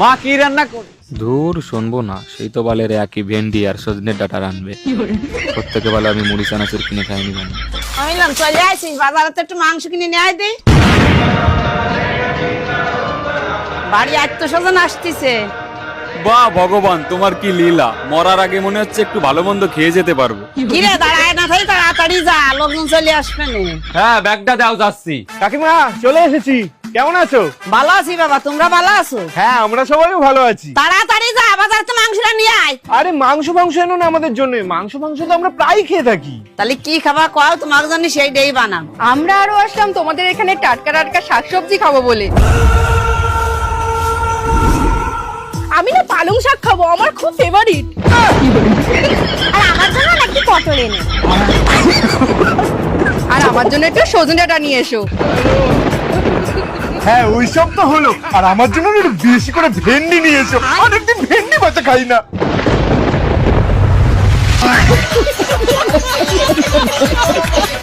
মা কি রান্না কর? ধুর শুনবো না, সেই তো বলে রে একই ভেন্ডি আর সজনের ডাটা রানবে। প্রত্যেকে বলে আমি মুড়ি চানাচুর কিনে খাইনি মানে। আমি বললাম চলে আসিস বাজারে তো একটু মাংস কিনে নিয়ে আয় দে। বাড়ি আত্মস্বজন আসতেছে। বাহ ভগবান, তোমার কি লীলা! মরার আগে মনে হচ্ছে একটু ভালো মন্দ খেয়ে যেতে পারবো। কিরে দাঁড়ায় না থাকি তাড়াতাড়ি যা, লোকজন চলে আসবে না। হ্যাঁ, ব্যাগটা দাও, যাচ্ছি। কাকিমা চলে এসেছি, কেমন আছো? ভালো আছি বাবা, তোমরা ভালো আছো? হ্যাঁ আমরা সবাই ভালো আছি। তাড়াতাড়ি যা, বাজারে তো মাংসটা নিয়ে আয়। আরে মাংস এনো না আমাদের জন্য, মাংস তো আমরা প্রায় খেয়ে থাকি। তাহলে কি খাবা কও, তোমার জন্য সেই ডেই বানাম। আমরা আরো আসলাম তোমাদের এখানে টাটকা টাটকা শাকসবজি খাবো বলে। আমি না পালং শাক খাবো, আমার খুব ফেভারিট। আর আমার জন্য একটু পটল এনে। আর আমার জন্য একটু সজনে ডাঁটা নিয়ে এসো। হ্যাঁ ওইসব তো হলো, আর আমার জন্য একটু বেশি করে ভেন্ডি নিয়ে এসো, অনেকদিন ভেন্ডি বাচ্চা খাই না।